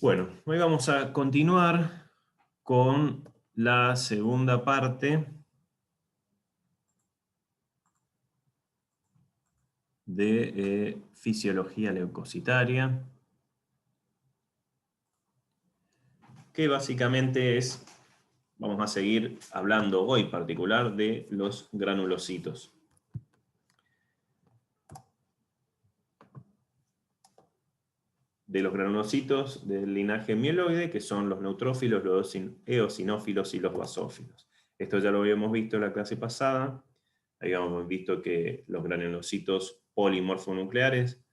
Bueno, hoy vamos a continuar con la segunda parte de fisiología leucocitaria, que básicamente es, vamos a seguir hablando hoy en particular de los granulocitos. De los granulocitos del linaje mieloide, que son los neutrófilos, los eosinófilos y los basófilos. Esto ya lo habíamos visto en la clase pasada. Habíamos visto que los granulocitos polimorfonucleares,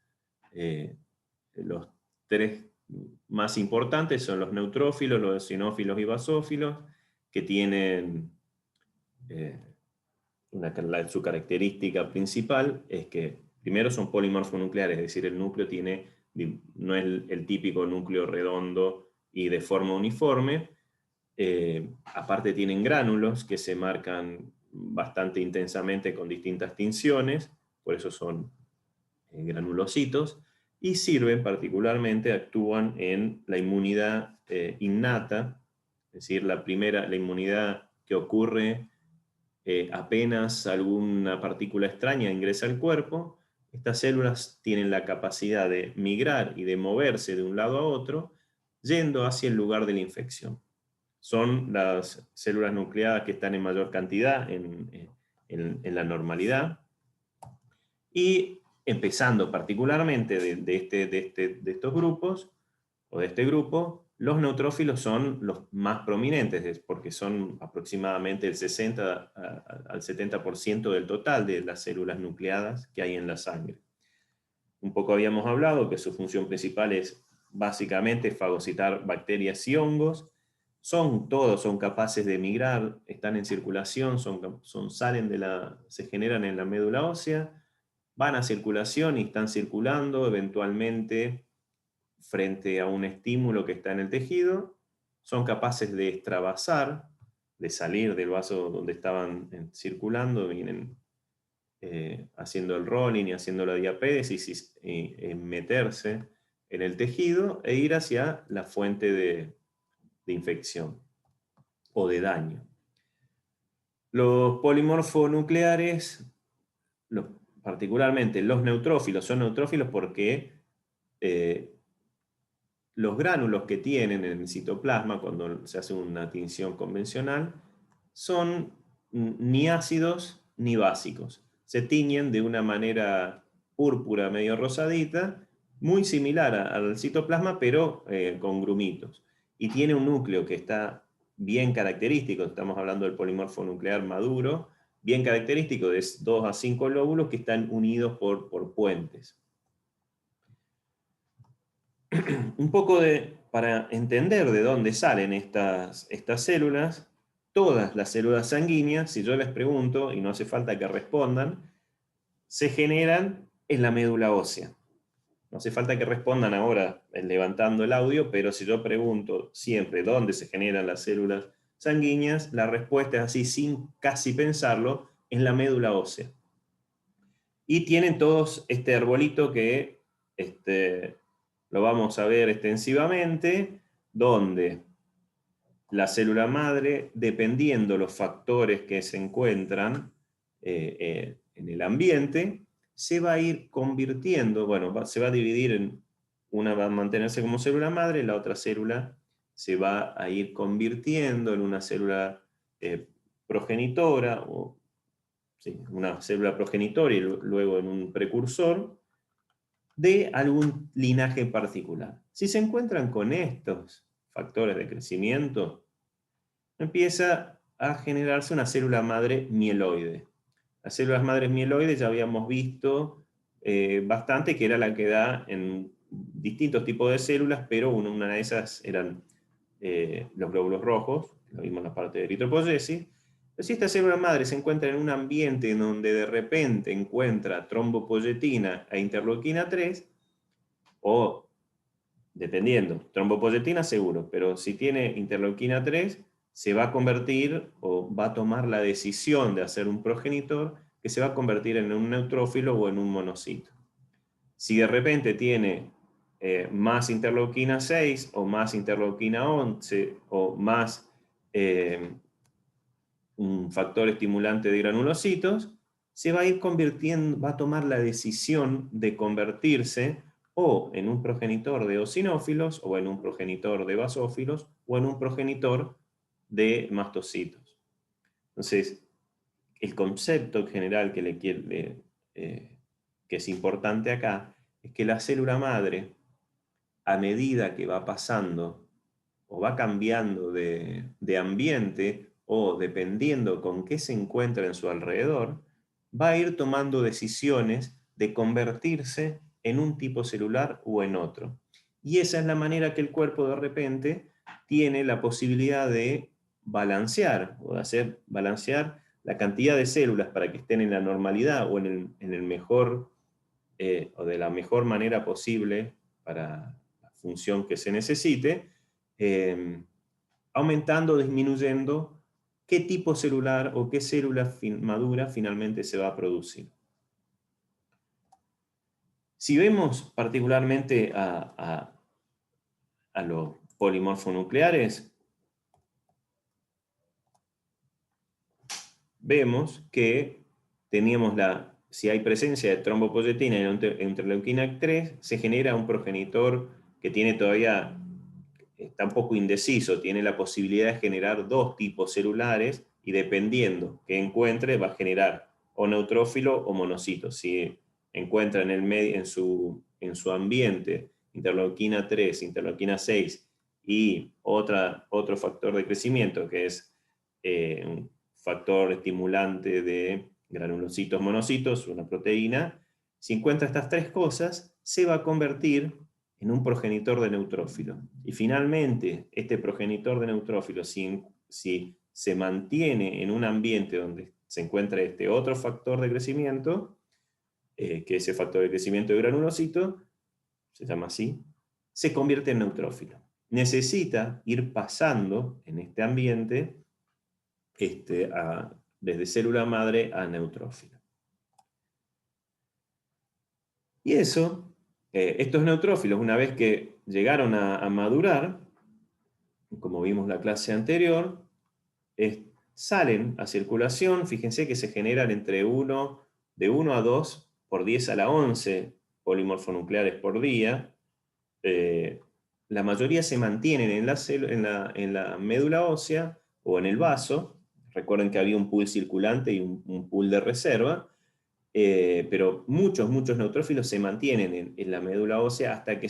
los tres más importantes son los neutrófilos, los eosinófilos y basófilos, que tienen su característica principal es que primero son polimorfonucleares, es decir, el núcleo no es el típico núcleo redondo y de forma uniforme. Aparte tienen gránulos que se marcan bastante intensamente con distintas tinciones, por eso son granulocitos, y sirven particularmente, actúan en la inmunidad innata, es decir, la inmunidad que ocurre apenas alguna partícula extraña ingresa al cuerpo. Estas células tienen la capacidad de migrar y de moverse de un lado a otro, yendo hacia el lugar de la infección. Son las células nucleadas que están en mayor cantidad en la normalidad. Y empezando particularmente de estos grupos, o de este grupo, los neutrófilos son los más prominentes, porque son aproximadamente el 60 al 70% del total de las células nucleadas que hay en la sangre. Un poco habíamos hablado que su función principal es básicamente fagocitar bacterias y hongos. Todos son capaces de migrar, están en circulación, se generan en la médula ósea, van a circulación y están circulando eventualmente frente a un estímulo que está en el tejido, son capaces de extravasar, de salir del vaso donde estaban circulando, vienen haciendo el rolling y haciendo la diapédesis y meterse en el tejido e ir hacia la fuente de infección o de daño. Los polimorfonucleares, particularmente los neutrófilos, son neutrófilos porque los gránulos que tienen en el citoplasma cuando se hace una tinción convencional son ni ácidos ni básicos. Se tiñen de una manera púrpura medio rosadita, muy similar al citoplasma, pero con grumitos. Y tiene un núcleo que está bien característico, estamos hablando del polimorfo nuclear maduro, bien característico de 2 a 5 lóbulos que están unidos por puentes. Un poco para entender de dónde salen estas células, todas las células sanguíneas, si yo les pregunto, y no hace falta que respondan, se generan en la médula ósea. No hace falta que respondan ahora levantando el audio, pero si yo pregunto siempre dónde se generan las células sanguíneas, la respuesta es así, sin casi pensarlo, en la médula ósea. Y tienen todos este arbolito que lo vamos a ver extensivamente, donde la célula madre, dependiendo los factores que se encuentran en el ambiente, se va a ir convirtiendo, bueno, se va a dividir en, una va a mantenerse como célula madre, la otra célula se va a ir convirtiendo en una célula progenitora, una célula progenitora y luego en un precursor de algún linaje particular. Si se encuentran con estos factores de crecimiento, empieza a generarse una célula madre mieloide. Las células madres mieloides ya habíamos visto bastante, que era la que da en distintos tipos de células, pero una de esas eran los glóbulos rojos, lo vimos en la parte de eritropoyesis. Pero si esta célula madre se encuentra en un ambiente en donde de repente encuentra trombopoyetina e interleuquina 3, o dependiendo, trombopoyetina seguro, pero si tiene interleuquina 3, se va a convertir o va a tomar la decisión de hacer un progenitor que se va a convertir en un neutrófilo o en un monocito. Si de repente tiene más interleuquina 6 o más interleuquina 11 o más un factor estimulante de granulocitos, se va a ir convirtiendo, va a tomar la decisión de convertirse o en un progenitor de eosinófilos, o en un progenitor de basófilos, o en un progenitor de mastocitos. Entonces, el concepto general que es importante acá es que la célula madre, a medida que va pasando o va cambiando de ambiente, o dependiendo con qué se encuentra en su alrededor, va a ir tomando decisiones de convertirse en un tipo celular o en otro. Y esa es la manera que el cuerpo de repente tiene la posibilidad de balancear, o de hacer balancear la cantidad de células para que estén en la normalidad o en el mejor, o de la mejor manera posible para la función que se necesite, aumentando o disminuyendo qué tipo celular o qué célula madura finalmente se va a producir. Si vemos particularmente a los polimorfonucleares, vemos que teníamos si hay presencia de trombopoyetina en interleuquina 3, se genera un progenitor que tiene todavía, está un poco indeciso, tiene la posibilidad de generar dos tipos celulares, y dependiendo que encuentre va a generar o neutrófilo o monocito. Si encuentra en su ambiente interleuquina 3, interleuquina 6 y otro factor de crecimiento que es un factor estimulante de granulocitos monocitos, una proteína, si encuentra estas tres cosas, se va a convertir en un progenitor de neutrófilo. Y finalmente, este progenitor de neutrófilo, si se mantiene en un ambiente donde se encuentra este otro factor de crecimiento, que ese factor de crecimiento de granulocito, se llama así, se convierte en neutrófilo. Necesita ir pasando en este ambiente desde célula madre a neutrófilo. Y eso, estos neutrófilos, una vez que llegaron a madurar, como vimos en la clase anterior, salen a circulación. Fíjense que se generan de 1 a 2 por 10 a la 11 polimorfonucleares por día. La mayoría se mantienen en la médula ósea o en el vaso. Recuerden que había un pool circulante y un pool de reserva, pero muchos neutrófilos se mantienen en la médula ósea hasta que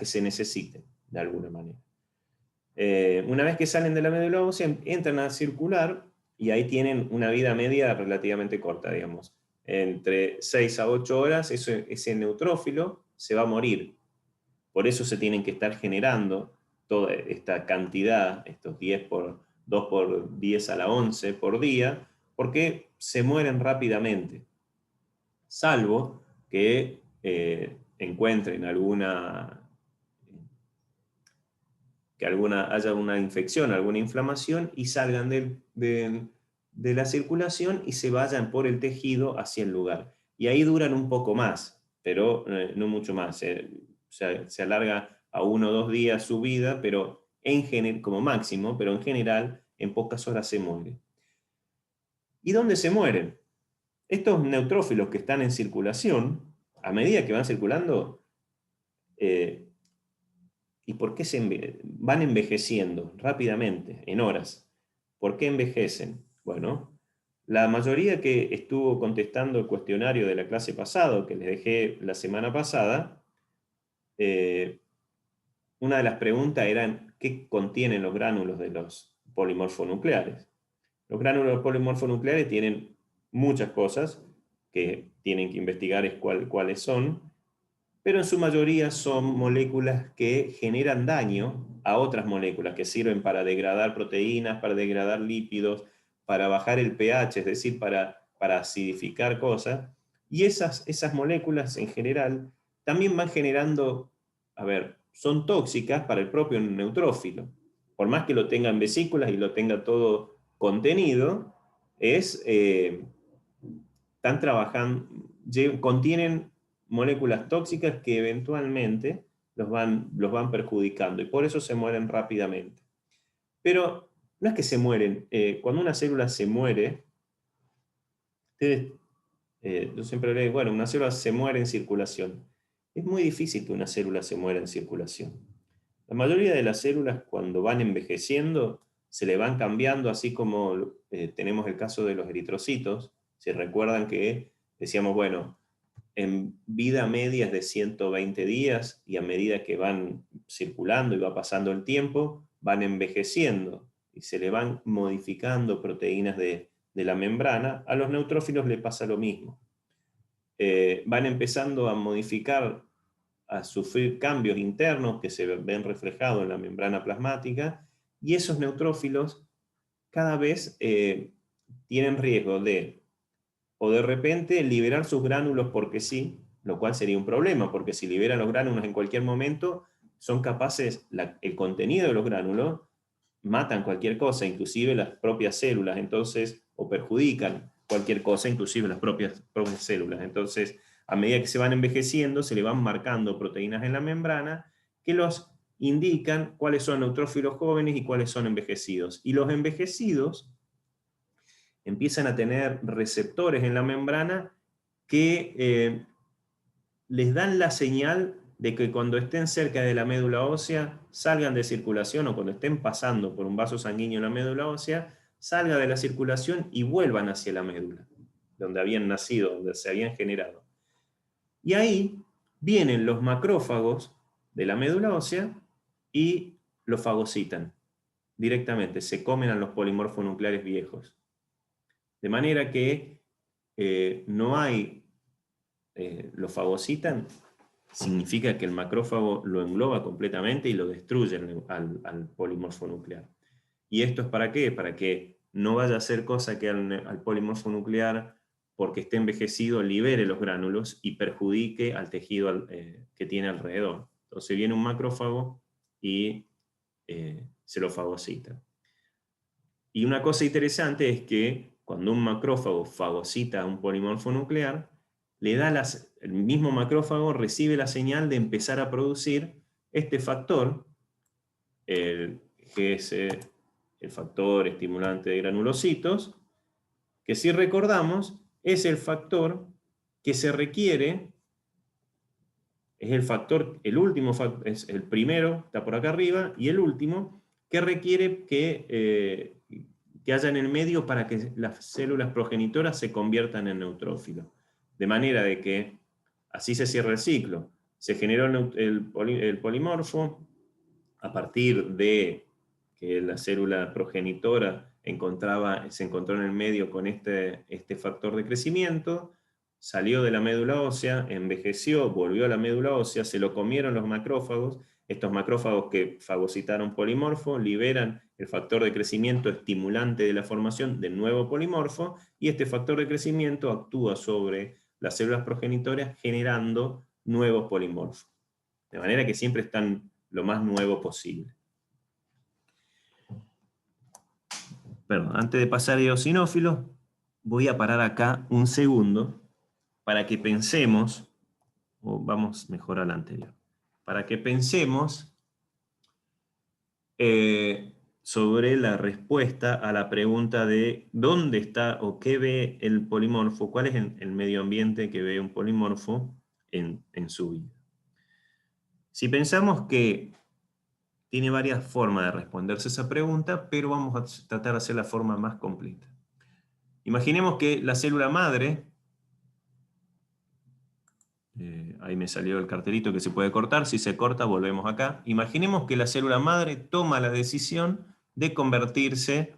se necesiten, de alguna manera. Una vez que salen de la médula ósea, entran a circular, y ahí tienen una vida media relativamente corta, digamos. Entre 6 a 8 horas, ese neutrófilo se va a morir. Por eso se tienen que estar generando toda esta cantidad, estos 2 por 10 a la 11 por día, porque se mueren rápidamente. Salvo que encuentren haya una infección, alguna inflamación, y salgan de la circulación y se vayan por el tejido hacia el lugar. Y ahí duran un poco más, pero no mucho más. Se alarga a 1 o 2 días su vida, pero como máximo, pero en general en pocas horas se muere. ¿Y dónde se mueren? Estos neutrófilos que están en circulación, a medida que van circulando, ¿y por qué van envejeciendo rápidamente, en horas? ¿Por qué envejecen? Bueno, la mayoría que estuvo contestando el cuestionario de la clase pasada, que les dejé la semana pasada, una de las preguntas era ¿qué contienen los gránulos de los polimorfonucleares? Los gránulos polimorfonucleares tienen muchas cosas que tienen que investigar cuáles son, pero en su mayoría son moléculas que generan daño a otras moléculas que sirven para degradar proteínas, para degradar lípidos, para bajar el pH, es decir, para acidificar cosas. Y esas moléculas en general también van generando, son tóxicas para el propio neutrófilo. Por más que lo tenga en vesículas y lo tenga todo contenido, están trabajando, contienen moléculas tóxicas que eventualmente los van perjudicando, y por eso se mueren rápidamente. Pero no es que se mueren. Cuando una célula se muere, yo siempre le digo, bueno, una célula se muere en circulación. Es muy difícil que una célula se muera en circulación. La mayoría de las células, cuando van envejeciendo, se le van cambiando, así como tenemos el caso de los eritrocitos. Si recuerdan que decíamos, bueno, en vida media es de 120 días, y a medida que van circulando y va pasando el tiempo, van envejeciendo y se le van modificando proteínas de la membrana. A los neutrófilos le pasa lo mismo. Van empezando a modificar, a sufrir cambios internos que se ven reflejados en la membrana plasmática, y esos neutrófilos cada vez tienen riesgo de, o de repente, liberar sus gránulos porque sí, lo cual sería un problema, porque si liberan los gránulos en cualquier momento, son capaces, el contenido de los gránulos matan cualquier cosa, inclusive las propias células, entonces, o perjudican cualquier cosa, inclusive las propias células. Entonces, a medida que se van envejeciendo, se le van marcando proteínas en la membrana que los indican cuáles son neutrófilos jóvenes y cuáles son envejecidos. Y los envejecidos empiezan a tener receptores en la membrana que les dan la señal de que cuando estén cerca de la médula ósea salgan de circulación, o cuando estén pasando por un vaso sanguíneo en la médula ósea, salga de la circulación y vuelvan hacia la médula, donde habían nacido, donde se habían generado. Y ahí vienen los macrófagos de la médula ósea y los fagocitan directamente, se comen a los polimorfonucleares viejos. De manera que no hay, lo fagocitan, significa que el macrófago lo engloba completamente y lo destruye al polimorfo nuclear. ¿Y esto es para qué? Para que no vaya a hacer cosa que al polimorfo nuclear, porque esté envejecido, libere los gránulos y perjudique al tejido que tiene alrededor. Entonces viene un macrófago y se lo fagocita. Y una cosa interesante es que cuando un macrófago fagocita a un polimorfo nuclear, le da el mismo macrófago recibe la señal de empezar a producir este factor, que es el factor estimulante de granulocitos, que, si recordamos, es el factor que se requiere, es el factor, el último, es el primero, está por acá arriba, y el último, que requiere que haya en el medio para que las células progenitoras se conviertan en neutrófilos. De manera de que así se cierra el ciclo. Se generó el polimorfo a partir de que la célula progenitora se encontró en el medio con este factor de crecimiento, salió de la médula ósea, envejeció, volvió a la médula ósea, se lo comieron los macrófagos. Estos macrófagos que fagocitaron polimorfo liberan el factor de crecimiento estimulante de la formación del nuevo polimorfo, y este factor de crecimiento actúa sobre las células progenitoras generando nuevos polimorfos. De manera que siempre están lo más nuevo posible. Perdón, antes de pasar a eosinófilos, voy a parar acá un segundo para que pensemos, o vamos mejor a la anterior, para que pensemos sobre la respuesta a la pregunta de dónde está o qué ve el polimorfo, cuál es el medio ambiente que ve un polimorfo en su vida. Si pensamos que tiene varias formas de responderse esa pregunta, pero vamos a tratar de hacer la forma más completa. Imaginemos que la célula madre, ahí me salió el cartelito que se puede cortar, si se corta volvemos acá. Imaginemos que la célula madre toma la decisión de convertirse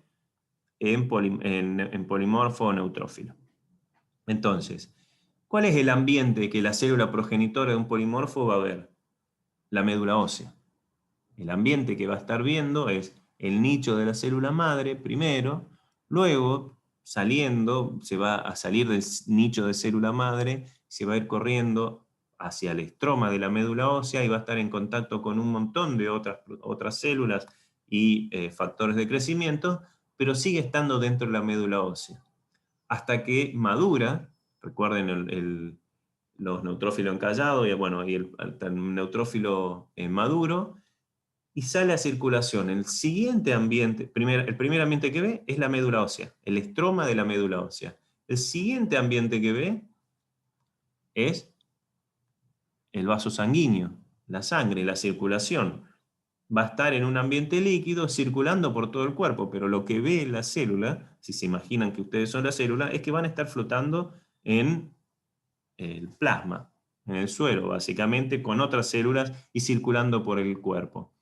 en polimorfo o neutrófilo. Entonces, ¿cuál es el ambiente que la célula progenitora de un polimorfo va a ver? La médula ósea. El ambiente que va a estar viendo es el nicho de la célula madre primero, luego se va a salir del nicho de célula madre, se va a ir corriendo hacia el estroma de la médula ósea y va a estar en contacto con un montón de otras células y factores de crecimiento, pero sigue estando dentro de la médula ósea. Hasta que madura, recuerden los neutrófilos encallados, y, bueno, y el neutrófilo maduro, y sale a circulación. El siguiente ambiente, el primer ambiente que ve es la médula ósea, el estroma de la médula ósea. El siguiente ambiente que ve es el vaso sanguíneo, la sangre, la circulación. Va a estar en un ambiente líquido circulando por todo el cuerpo, pero lo que ve la célula, si se imaginan que ustedes son la célula, es que van a estar flotando en el plasma, en el suero, básicamente, con otras células y circulando por el cuerpo.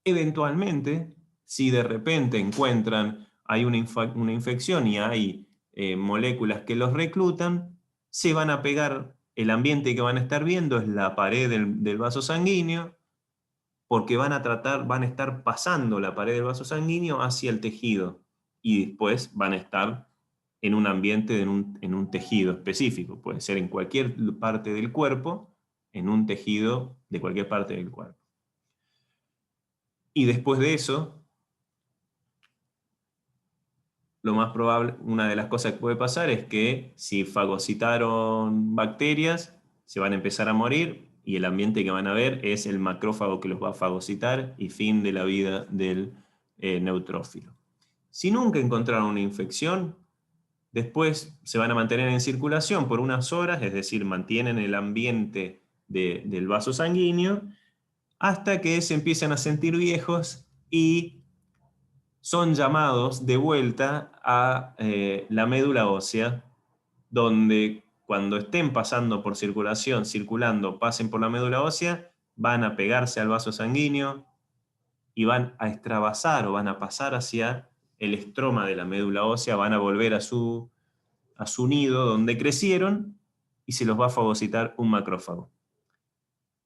Eventualmente, si de repente encuentran, hay una infección y hay moléculas que los reclutan, se van a pegar, el ambiente que van a estar viendo es la pared del vaso sanguíneo, porque van a estar pasando la pared del vaso sanguíneo hacia el tejido, y después van a estar en un ambiente, en un tejido específico, puede ser en cualquier parte del cuerpo, en un tejido de cualquier parte del cuerpo. Y después de eso, lo más probable, una de las cosas que puede pasar es que si fagocitaron bacterias, se van a empezar a morir, y el ambiente que van a ver es el macrófago que los va a fagocitar, y fin de la vida del neutrófilo. Si nunca encontraron una infección, después se van a mantener en circulación por unas horas, es decir, mantienen el ambiente del vaso sanguíneo, hasta que se empiezan a sentir viejos y son llamados de vuelta a la médula ósea, donde cuando estén pasando por circulación, circulando, pasen por la médula ósea, van a pegarse al vaso sanguíneo y van a extravasar, o van a pasar hacia el estroma de la médula ósea, van a volver a su nido donde crecieron, y se los va a fagocitar un macrófago.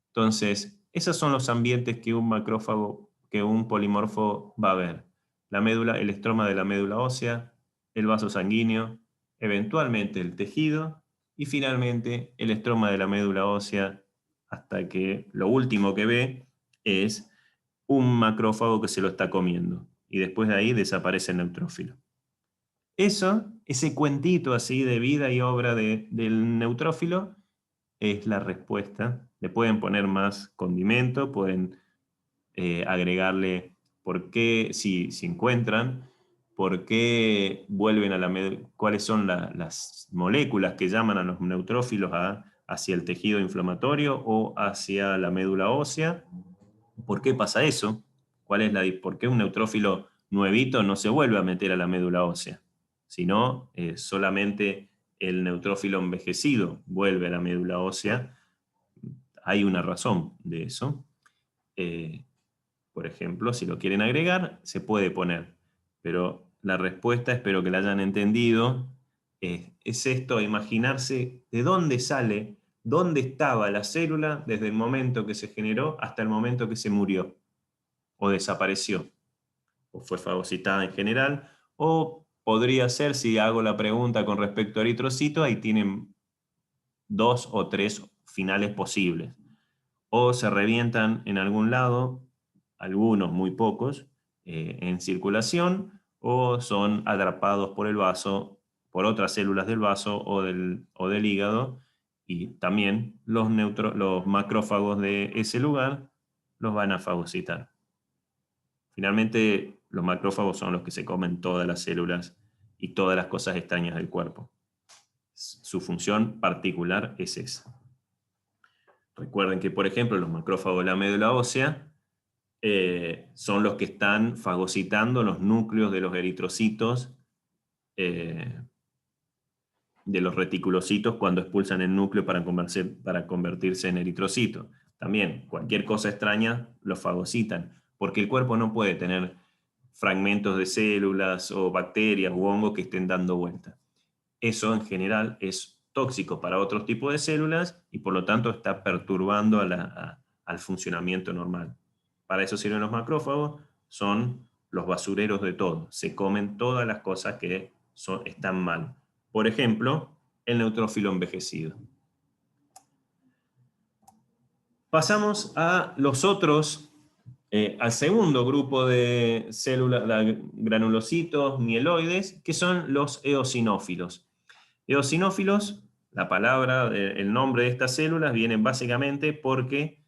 Entonces, esos son los ambientes que un macrófago, que un polimorfo va a ver: la médula, el estroma de la médula ósea, el vaso sanguíneo, eventualmente el tejido, y finalmente el estroma de la médula ósea, hasta que lo último que ve es un macrófago que se lo está comiendo, y después de ahí desaparece el neutrófilo. Ese cuentito así de vida y obra del neutrófilo, es la respuesta. Le pueden poner más condimento, pueden agregarle por qué, si encuentran, por qué vuelven a cuáles son las moléculas que llaman a los neutrófilos hacia el tejido inflamatorio o hacia la médula ósea. ¿Por qué pasa eso? ¿Por qué un neutrófilo nuevito no se vuelve a meter a la médula ósea? Sino solamente el neutrófilo envejecido vuelve a la médula ósea. Hay una razón de eso. Por ejemplo, si lo quieren agregar, se puede poner. Pero la respuesta, espero que la hayan entendido, es esto: imaginarse de dónde sale, dónde estaba la célula desde el momento que se generó hasta el momento que se murió, o desapareció, o fue fagocitada en general, o podría ser, si hago la pregunta con respecto a eritrocito, ahí tienen 2 o 3 finales posibles. O se revientan en algún lado, algunos, muy pocos, en circulación, o son atrapados por el vaso, por otras células del vaso o del hígado, y también los macrófagos de ese lugar los van a fagocitar. Finalmente, los macrófagos son los que se comen todas las células y todas las cosas extrañas del cuerpo. Su función particular es esa. Recuerden que, por ejemplo, los macrófagos de la médula ósea son los que están fagocitando los núcleos de los eritrocitos, de los reticulocitos, cuando expulsan el núcleo para convertirse en eritrocito. También, cualquier cosa extraña los fagocitan, porque el cuerpo no puede tener fragmentos de células o bacterias u hongos que estén dando vuelta. Eso en general es tóxico para otros tipos de células, y por lo tanto está perturbando al funcionamiento normal. Para eso sirven los macrófagos, son los basureros de todo, se comen todas las cosas que están mal. Por ejemplo, el neutrófilo envejecido. Pasamos a los otros, al segundo grupo de células, granulocitos, mieloides, que son los eosinófilos. Eosinófilos, La palabra, el nombre de estas células viene básicamente porque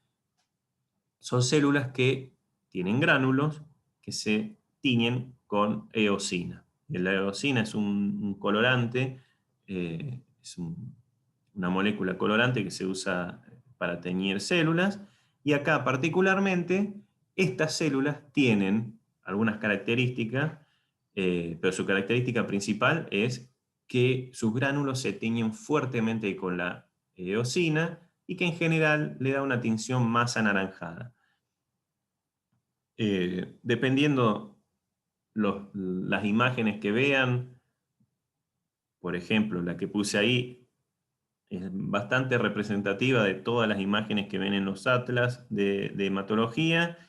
son células que tienen gránulos que se tiñen con eosina. La eosina es un colorante, es una molécula colorante que se usa para teñir células, y acá particularmente estas células tienen algunas características, pero su característica principal es que sus gránulos se tiñen fuertemente con la eosina y que en general le da una tinción más anaranjada. Dependiendo las imágenes que vean, por ejemplo, la que puse ahí es bastante representativa de todas las imágenes que ven en los atlas de hematología,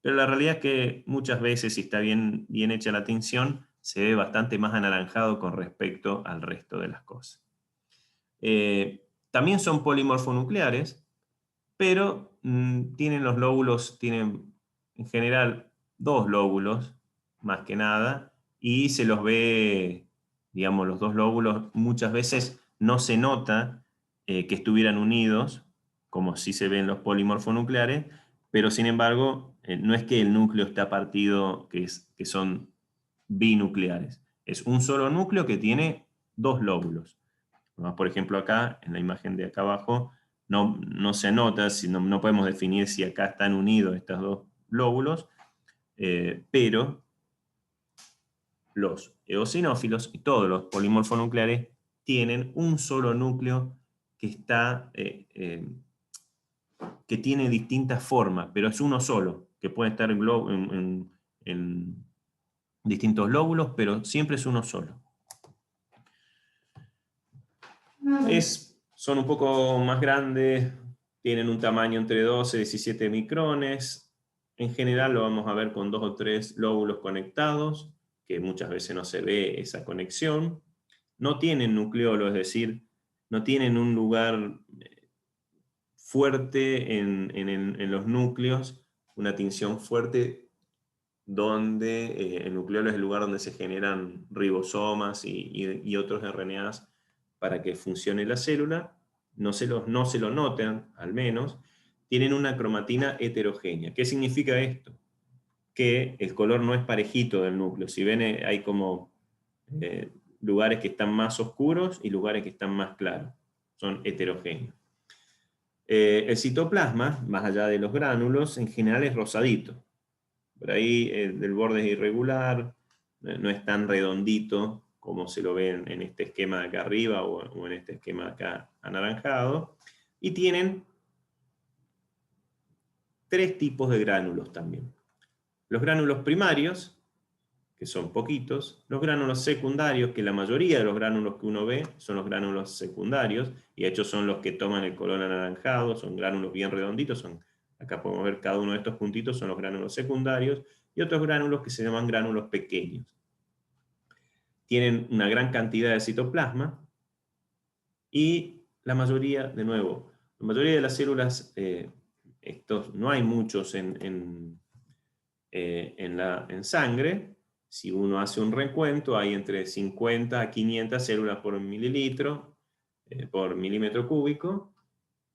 pero la realidad es que muchas veces, si está bien hecha la tinción, se ve bastante más anaranjado con respecto al resto de las cosas. También son polimorfonucleares, pero tienen los lóbulos, tienen en general 2 lóbulos, más que nada, y se los ve, digamos, los 2 lóbulos muchas veces no se nota que estuvieran unidos, como sí se ven los polimorfonucleares, pero sin embargo, no es que el núcleo está partido, que son binucleares. Es un solo núcleo que tiene 2 lóbulos. Por ejemplo, acá, en la imagen de acá abajo, no se nota, no podemos definir si acá están unidos estos 2 lóbulos, pero los eosinófilos y todos los polimorfonucleares tienen un solo núcleo que que tiene distintas formas, pero es uno solo, que puede estar en distintos lóbulos, pero siempre es uno solo. Son un poco más grandes, tienen un tamaño entre 12 y 17 micrones. En general lo vamos a ver con 2 o 3 lóbulos conectados, que muchas veces no se ve esa conexión. No tienen nucleolo, es decir, no tienen un lugar fuerte en los núcleos, una tinción fuerte donde el nucleolo es el lugar donde se generan ribosomas y otros RNAs para que funcione la célula. No se lo notan, al menos. Tienen una cromatina heterogénea. ¿Qué significa esto? Que el color no es parejito del núcleo. Si ven, hay como lugares que están más oscuros y lugares que están más claros. Son heterogéneos. El citoplasma, más allá de los gránulos, en general es rosadito. Por ahí el borde es irregular, no es tan redondito como se lo ve en este esquema de acá arriba o en este esquema de acá anaranjado. Y tienen 3 tipos de gránulos también. Los gránulos primarios, que son poquitos, los gránulos secundarios, que la mayoría de los gránulos que uno ve son los gránulos secundarios, y de hecho son los que toman el color anaranjado, son gránulos bien redonditos, acá podemos ver cada uno de estos puntitos son los gránulos secundarios, y otros gránulos que se llaman gránulos pequeños. Tienen una gran cantidad de citoplasma, y la mayoría, de nuevo, la mayoría de las células, no hay muchos en sangre. Si uno hace un recuento, hay entre 50 a 500 células por mililitro, por milímetro cúbico,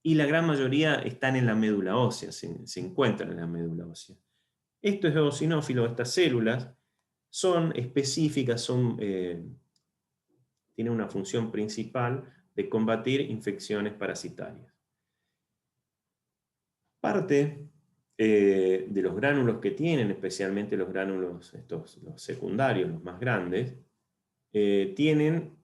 y la gran mayoría están en la médula ósea, se encuentran en la médula ósea. Esto es eosinófilo, estas células son específicas, tienen una función principal de combatir infecciones parasitarias. Parte de los gránulos que tienen, especialmente los gránulos los secundarios, los más grandes, tienen